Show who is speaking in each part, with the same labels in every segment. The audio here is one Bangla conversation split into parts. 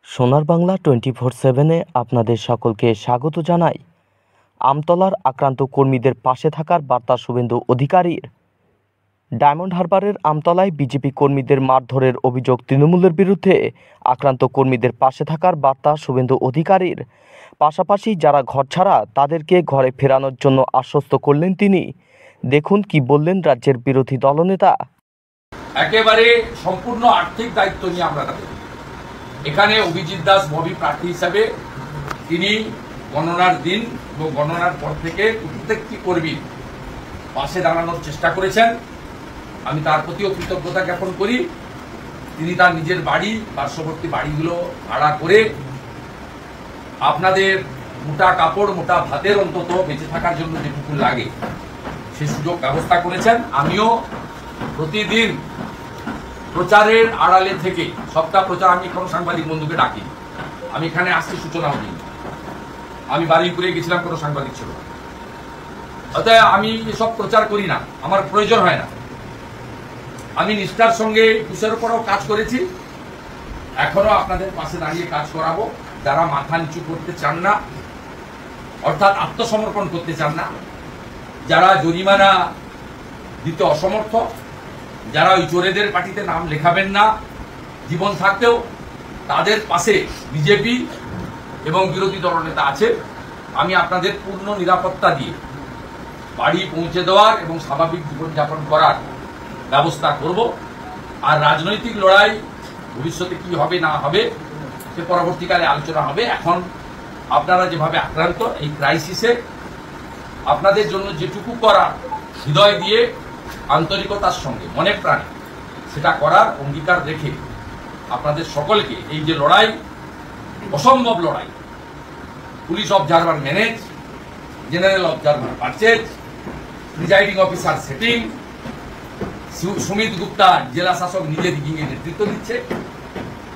Speaker 1: সোনার বাংলা 24/7-এ আপনাদের সকলকে স্বাগত জানাই। আমতলার আক্রান্ত কর্মীদের পাশে থাকার বার্তা শুভেন্দু অধিকারীর। ডায়মন্ড হারবারের আমতলায় বিজেপি কর্মীদের মারধরের অভিযোগ তৃণমূলের বিরুদ্ধে। আক্রান্ত কর্মীদের পাশে থাকার বার্তা শুভেন্দু অধিকারীর। পাশাপাশি যারা ঘরছাড়া তাদেরকে ঘরে ফেরানোর জন্য আশ্বস্ত করলেন তিনি। দেখুন কি বললেন রাজ্যের বিরোধী দলনেতা।
Speaker 2: একেবারে সম্পূর্ণ আর্থিক দায়িত্ব নিয়ে আমরা এখানে অভিজিৎ দাস ববি প্রার্থী হিসাবে তিনি গণনার দিন এবং গণনার পর থেকে প্রত্যেকটি কর্মীর পাশে দাঁড়ানোর চেষ্টা করেছেন। আমি তার প্রতিও কৃতজ্ঞতা জ্ঞাপন করি। তিনি তার নিজের বাড়ি পার্শ্ববর্তী বাড়িগুলো ভাড়া করে আপনাদের মোটা কাপড় মোটা ভাতের অন্তত বেঁচে থাকার জন্য যেটুকু লাগে সে সুযোগ ব্যবস্থা করেছেন। আমিও প্রতিদিন প্রচারের আড়ালে থেকে সপ্তাহ প্রচার আমি কোনো সাংবাদিক বন্ধুকে ডাকি। আমি এখানে আসছি সূচনাও দিই। আমি বারুইপুরে গেছিলাম, কোনো সাংবাদিক ছিল না। অতএব আমি এসব প্রচার করি না, আমার প্রয়োজন হয় না। আমি নিষ্ঠার সঙ্গে কুশের উপরও কাজ করেছি, এখনো আপনাদের পাশে দাঁড়িয়ে কাজ করাবো। যারা মাথা নিচু করতে চান না, অর্থাৎ আত্মসমর্পণ করতে চান না, যারা জরিমানা দিতে অসমর্থ, যারা ওই চোরেদের পার্টিতে নাম লেখাবেন না জীবন থাকতেও, তাদের পাশে বিজেপি এবং বিরোধী দলনেতা আছে। আমি আপনাদের পূর্ণ নিরাপত্তা দিয়ে বাড়ি পৌঁছে দেওয়ার এবং স্বাভাবিক জীবনযাপন করার ব্যবস্থা করব। আর রাজনৈতিক লড়াই ভবিষ্যতে কি হবে না হবে সে পরবর্তীকালে আলোচনা হবে। এখন আপনারা যেভাবে আক্রান্ত এই ক্রাইসিসে আপনাদের জন্য যেটুকু করার হৃদয় দিয়ে আন্তরিকতার সঙ্গে মনে প্রাণে সেটা করার অঙ্গীকার রেখে আপনাদের সকলকে এই যে লড়াই, অসম্ভব লড়াই, police observer manage, general observer purchase, presiding officer setting, Sumit Gupta জেলা শাসক নিজে দিকে নেতৃত্ব দিচ্ছে।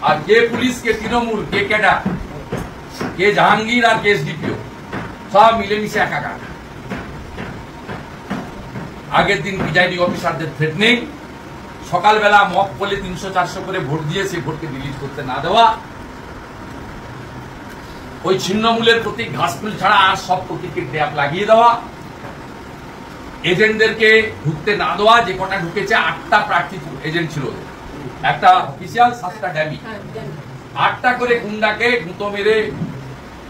Speaker 2: আর কে পুলিশ, কে তৃণমূল, কে ক্যাডার, কে জাহাঙ্গীর আর কে এসডিপিও, সব মিলেমিশে একাকার। আগের দিন প্রিজাইডিং অফিসারদের থ্রেটনিং, সকালবেলা মক বলে 300-400 করে ভোট দিয়ে সেই ভোটকে ডিলিট করতে না দেওয়া, ওই ছিন্নমূলের প্রতীক ঘাসফুল ছাড়া আর সব প্রতীকের ট্যাপ লাগিয়ে দেওয়া, এজেন্টদেরকে ঢুকতে না দেওয়া। যে কটা ঢুকেছে 8টা প্রার্থী এজেন্ট ছিল, একটা অফিসিয়াল 7টা ড্যামি, 8টা করে গুন্ডাকে গুঁতো মেরে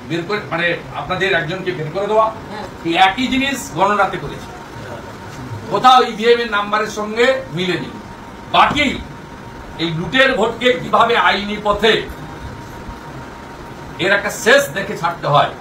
Speaker 2: বের করে, মানে আপনাদের একজনকে বের করে দেওয়া। এই একই জিনিস গণনাতে করেছে, কোথাও ইভিএম এর নাম্বারের সঙ্গে মিলেনি। বাকি এই লুটের ভোটকে কিভাবে আইনি পথে এর একটা শেষ দেখে ছাড়তে হয়।